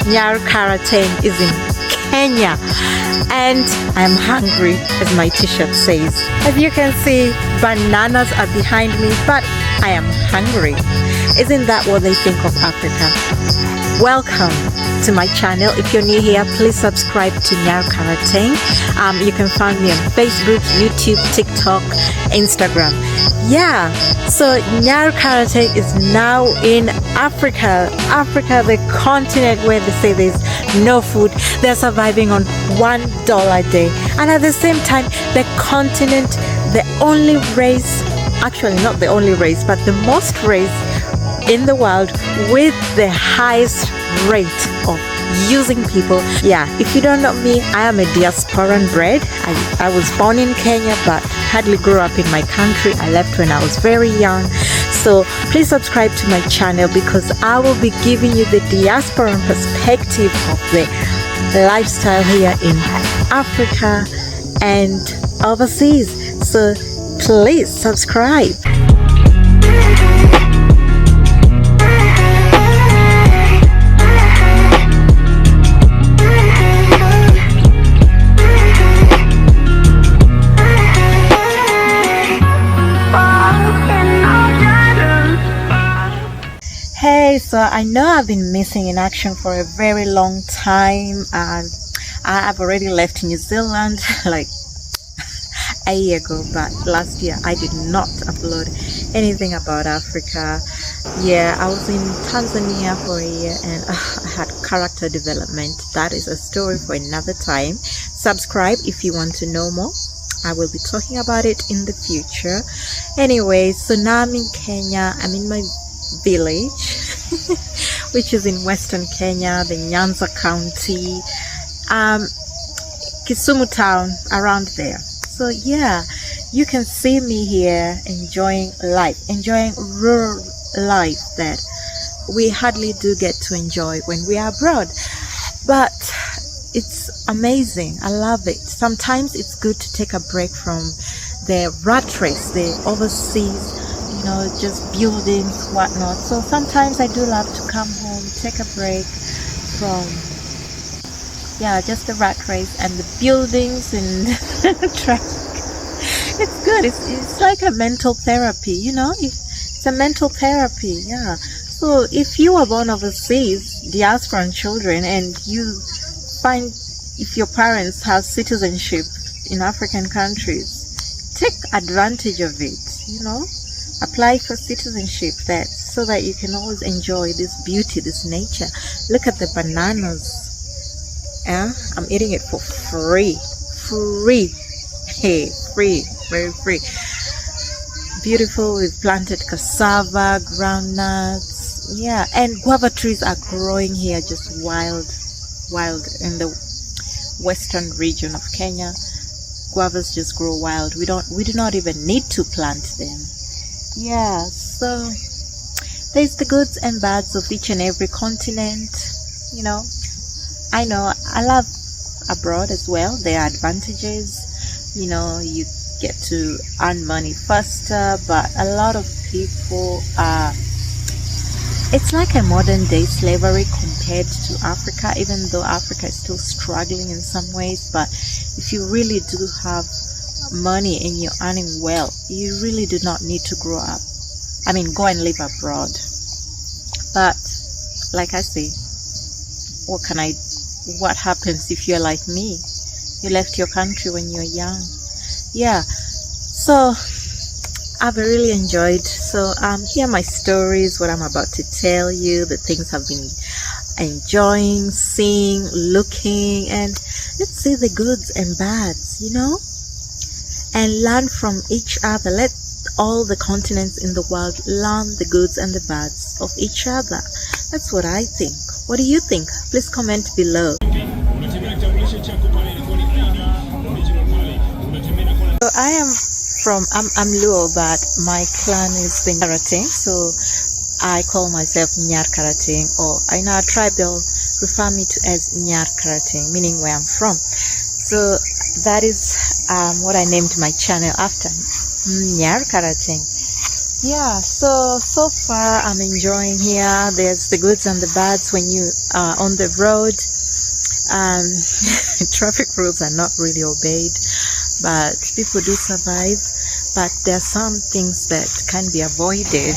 Nyar'Karateng is in Kenya, and I'm hungry, as my t-shirt says. As you can see, bananas are behind me, but I am hungry. Isn't that what they think of Africa? Welcome to my channel. If you're new here, please subscribe to Nyar'Karateng. You can find me on Facebook, YouTube, TikTok, Instagram. Yeah, so Nyar'Karateng is now in Africa. Africa, the continent where they say there's no food. They're surviving on $1 a day. And at the same time, the continent, the only race, actually not the only race, but the most race in the world with the highest rate of using people. Yeah, if you don't know me, I am a diasporan bred. I was born in Kenya but hardly grew up in my country. I left when I was very young. So please subscribe to my channel because I will be giving you the diasporan perspective of the lifestyle here in Africa and overseas. So please subscribe. Hey, so I know I've been missing in action for a very long time, and I've already left New Zealand like a year ago, but last year I did not upload anything about Africa. Yeah, I was in Tanzania for a year and I had character development. That is a story for another time. Subscribe if you want to know more. I will be talking about it in the future. Anyway, so now I'm in Kenya. I'm in my village which is in western Kenya, the Nyanza County, Kisumu town, around there. So yeah, you can see me here enjoying life, enjoying rural life that we hardly do get to enjoy when we are abroad. But it's amazing. I love it. Sometimes it's good to take a break from the rat race, the overseas, you know, just buildings, whatnot. So sometimes I do love to come home, take a break from, yeah, just the rat race and the buildings and traffic. It's good. It's like a mental therapy, you know. It's a mental therapy, yeah. So if you are born overseas, diasporan children, and you find if your parents have citizenship in African countries, take advantage of it, you know. Apply for citizenship so that you can always enjoy this beauty, this nature. Look at the bananas. Yeah, I'm eating it for free. Hey, free, very free. Beautiful. We've planted cassava, groundnuts. Yeah, and guava trees are growing here, just wild in the western region of Kenya. Guavas just grow wild. We do not even need to plant them. Yeah, so there's the goods and bads of each and every continent, you know. I know I love abroad as well. There are advantages, you know, you get to earn money faster, but a lot of people it's like a modern day slavery compared to Africa, even though Africa is still struggling in some ways. But if you really do have money and you're earning well, you really do not need to go and live abroad. But like I say, what happens if you're like me? You left your country when you're young. Yeah, so I've really enjoyed. So here are my stories, what I'm about to tell you, the things I've been enjoying, seeing, looking, and let's see the goods and bads, you know, and learn from each other. Let all the continents in the world learn the goods and the bads of each other. That's what I think. What do you think? Please comment below. So I'm Luo, but my clan is the Nyar'Karateng, so I call myself Nyar'Karateng, or in our tribe they'll refer me to as Nyar'Karateng, meaning where I'm from. So that is what I named my channel after, Nyar'Karateng. Yeah, so far I'm enjoying here. There's the goods and the bads when you are on the road. Traffic rules are not really obeyed, but people do survive. But there are some things that can be avoided,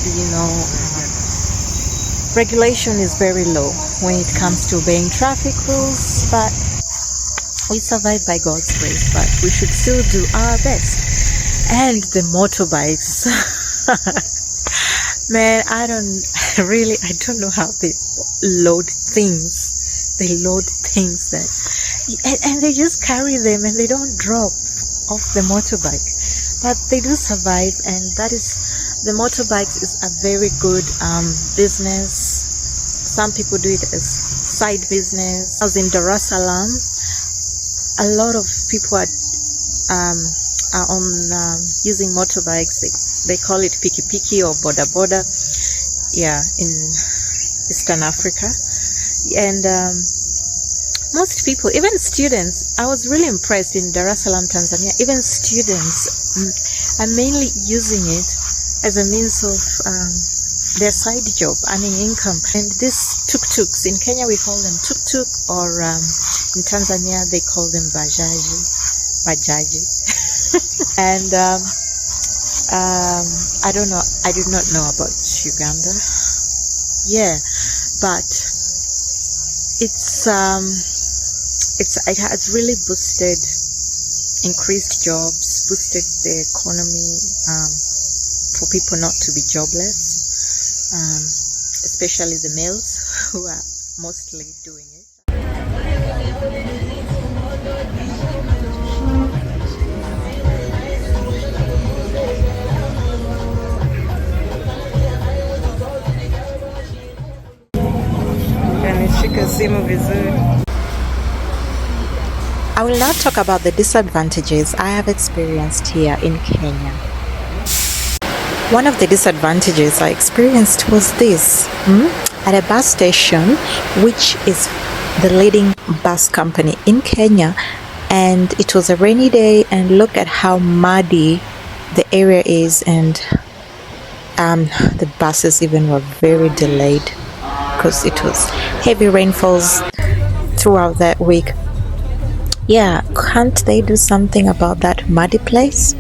Regulation is very low when it comes to obeying traffic rules, but we survive by God's grace, but we should still do our best. And the motorbikes. Man, I don't know how they load things. They load things and they just carry them and they don't drop off the motorbike. But they do survive, and the motorbikes is a very good business. Some people do it as side business. I was in Dar es Salaam. A lot of people are on using motorbikes. They call it piki piki or boda boda. Yeah, in Eastern Africa. And most people, even students, I was really impressed in Dar es Salaam, Tanzania. Even students are mainly using it as a means of their side job, earning income. And these tuk-tuks, in Kenya we call them tuk-tuk, or in Tanzania they call them bajaji. And I do not know about Uganda. Yeah, but it has really increased jobs, boosted the economy, for people not to be jobless, especially the males who are mostly doing it. I will now talk about the disadvantages I have experienced here in Kenya. One of the disadvantages I experienced was this. At a bus station, which is the leading bus company in Kenya, and it was a rainy day, and look at how muddy the area is, and the buses even were very delayed because it was heavy rainfalls throughout that week. Yeah, can't they do something about that muddy place?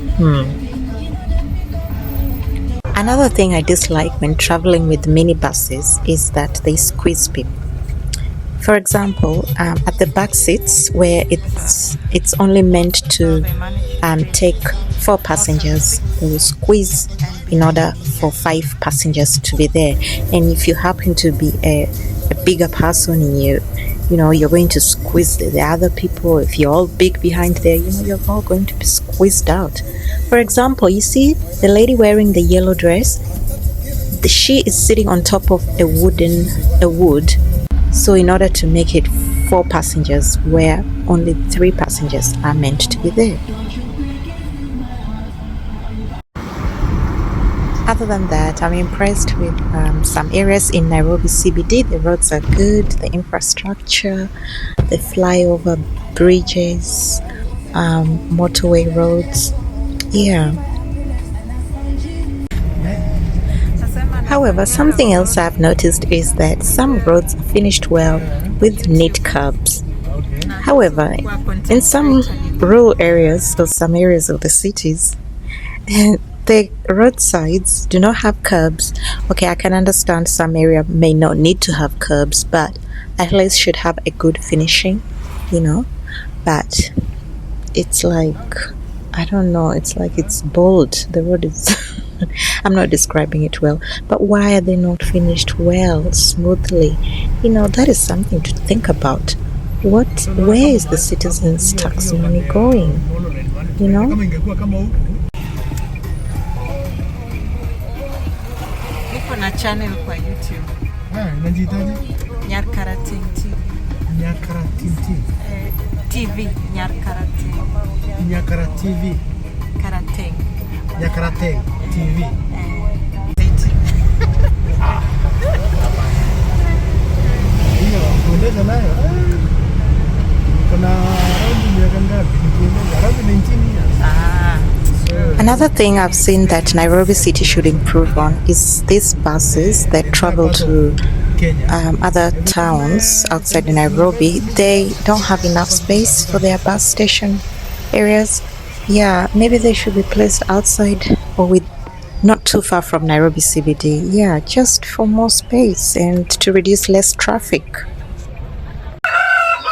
Another thing I dislike when traveling with minibuses is that they squeeze people. For example, at the back seats where it's only meant to take 4 passengers, they will squeeze in order for 5 passengers to be there. And if you happen to be a bigger person and you're going to squeeze the other people. If you're all big behind there, you're all going to be squeezed out. For example, you see the lady wearing the yellow dress, she is sitting on top of a wood. So in order to make it 4 passengers where only 3 passengers are meant to be there. Other than that, I'm impressed with some areas in Nairobi CBD. The roads are good, the infrastructure, the flyover bridges, motorway roads. Yeah. However, something else I've noticed is that some roads are finished well with neat curbs. However, in some rural areas or some areas of the cities, the roadsides do not have curbs. Okay, I can understand some area may not need to have curbs, but at least should have a good finishing, But it's like, I don't know, it's like it's bold. The road is, I'm not describing it well, but why are they not finished well, smoothly? That is something to think about. Where is the citizens' tax money going? Na channel kwa YouTube. Najitaje? Nyar'Karateng TV. Nyar'Karateng TV. Nyar'Karateng. Nyar'Karateng TV. Karateng. Nyar'Karateng TV. Iya, kuendesha nayo. Kuna raundi miaka ngapi? Raundi 19 years. Another thing I've seen that Nairobi City should improve on is these buses that travel to other towns outside Nairobi. They don't have enough space for their bus station areas. Yeah, maybe they should be placed outside or with not too far from Nairobi CBD. Yeah, just for more space and to reduce less traffic.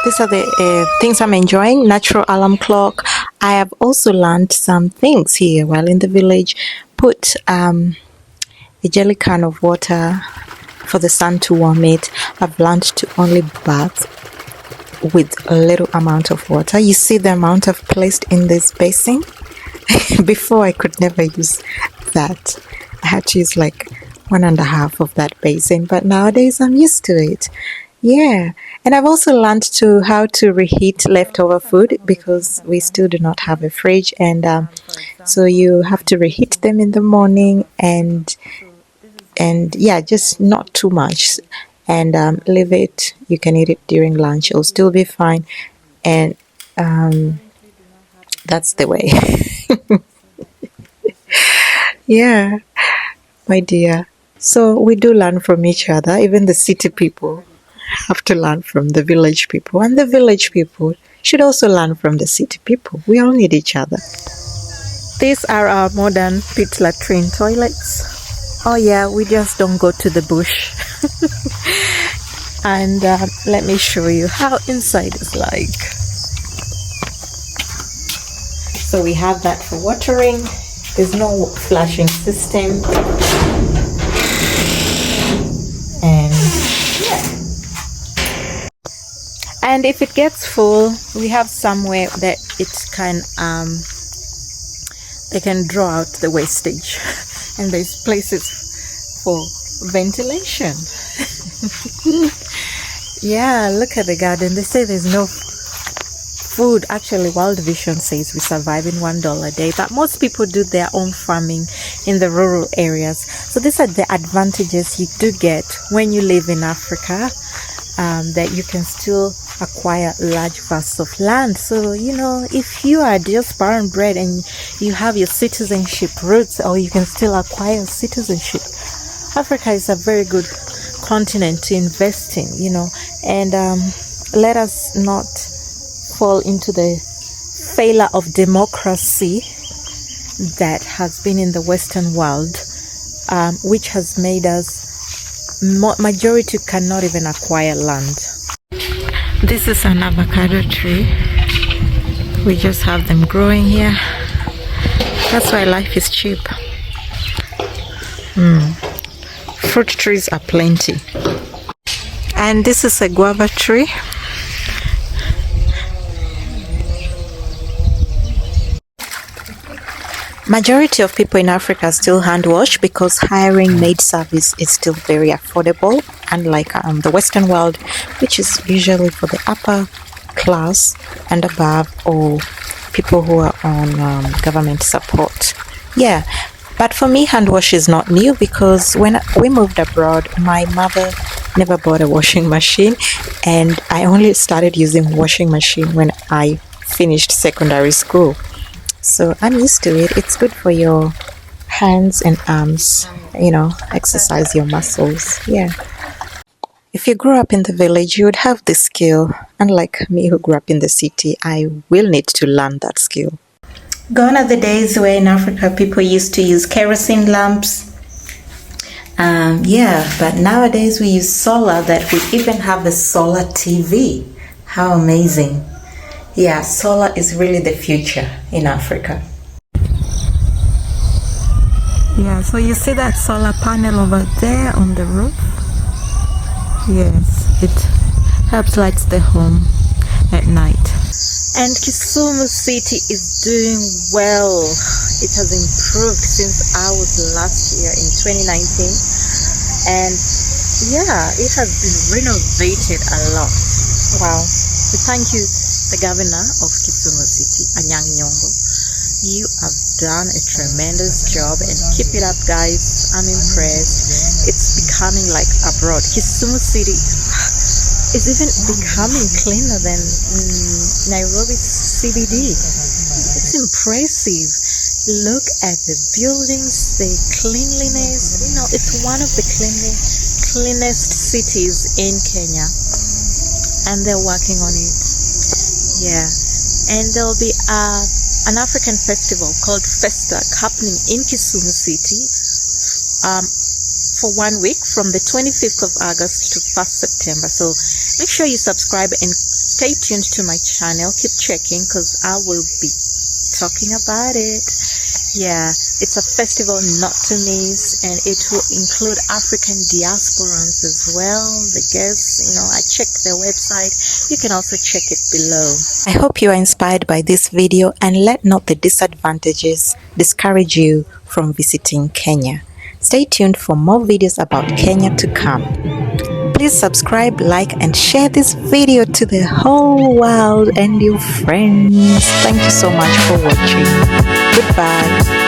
These are the things I'm enjoying. Natural alarm clock. I have also learned some things here while in the village. Put a jelly can of water for the sun to warm it. I've learned to only bath with a little amount of water. You see the amount I've placed in this basin? Before I could never use that. I had to use like 1.5 of that basin, but nowadays I'm used to it. Yeah, and I've also learned how to reheat leftover food because we still do not have a fridge, and so you have to reheat them in the morning, and yeah, just not too much, and leave it. You can eat it during lunch; it'll still be fine, and that's the way. Yeah, my dear. So we do learn from each other, even the city people have to learn from the village people, and the village people should also learn from the city people. We all need each other. These are our modern pit latrine toilets. Oh yeah, we just don't go to the bush. And let me show you how inside is like. So we have that for watering. There's no flushing system. And and if it gets full, we have somewhere that it can they can draw out the wastage, and there's places for ventilation. Yeah, look at the garden. They say there's no food. Actually, World Vision says we survive in $1 a day, but most people do their own farming in the rural areas. So these are the advantages you do get when you live in Africa, that you can still acquire large vast of land. So, you know, if you are diasporan bred and you have your citizenship roots, or you can still acquire citizenship, Africa is a very good continent to invest in, you know, and let us not fall into the failure of democracy that has been in the Western world, which has made us majority cannot even acquire land. This is an avocado tree. We just have them growing here. That's why life is cheap. Fruit trees are plenty. And this is a guava tree. Majority of people in Africa still hand wash because hiring maid service is still very affordable, unlike the Western world, which is usually for the upper class and above, or people who are on government support. Yeah, but for me, hand wash is not new because when we moved abroad, my mother never bought a washing machine, and I only started using washing machine when I finished secondary school. So I'm used to it. It's good for your hands and arms, you know, exercise your muscles. Yeah. If you grew up in the village, you would have this skill. Unlike me who grew up in the city, I will need to learn that skill. Gone are the days where in Africa people used to use kerosene lamps. Yeah, but nowadays we use solar, that we even have a solar TV. How amazing. Yeah, solar is really the future in Africa. Yeah, so you see that solar panel over there on the roof? Yes, it helps light the home at night. And Kisumu City is doing well. It has improved since I was last year in 2019. And yeah, it has been renovated a lot. Wow. So thank you, the governor of Kisumu City, Anyang' Nyong'o. You have done a tremendous job, and keep it up, guys. I'm impressed. It's becoming like abroad. Kisumu City is even becoming cleaner than Nairobi CBD. It's impressive. Look at the buildings, the cleanliness. You know, it's one of the cleanest cities in Kenya, and they're working on it. Yeah, and there'll be an African festival called Festa happening in Kisumu City for 1 week from the 25th of August to 1st September. So make sure you subscribe and stay tuned to my channel. Keep checking because I will be talking about it. Yeah, it's a festival not to miss, and it will include African diasporans as well. The guests, you know, I checked their website. You can also check it below. I hope you are inspired by this video, and let not the disadvantages discourage you from visiting Kenya. Stay tuned for more videos about Kenya to come. Please subscribe, like, and share this video to the whole world and your friends. Thank you so much for watching. Goodbye.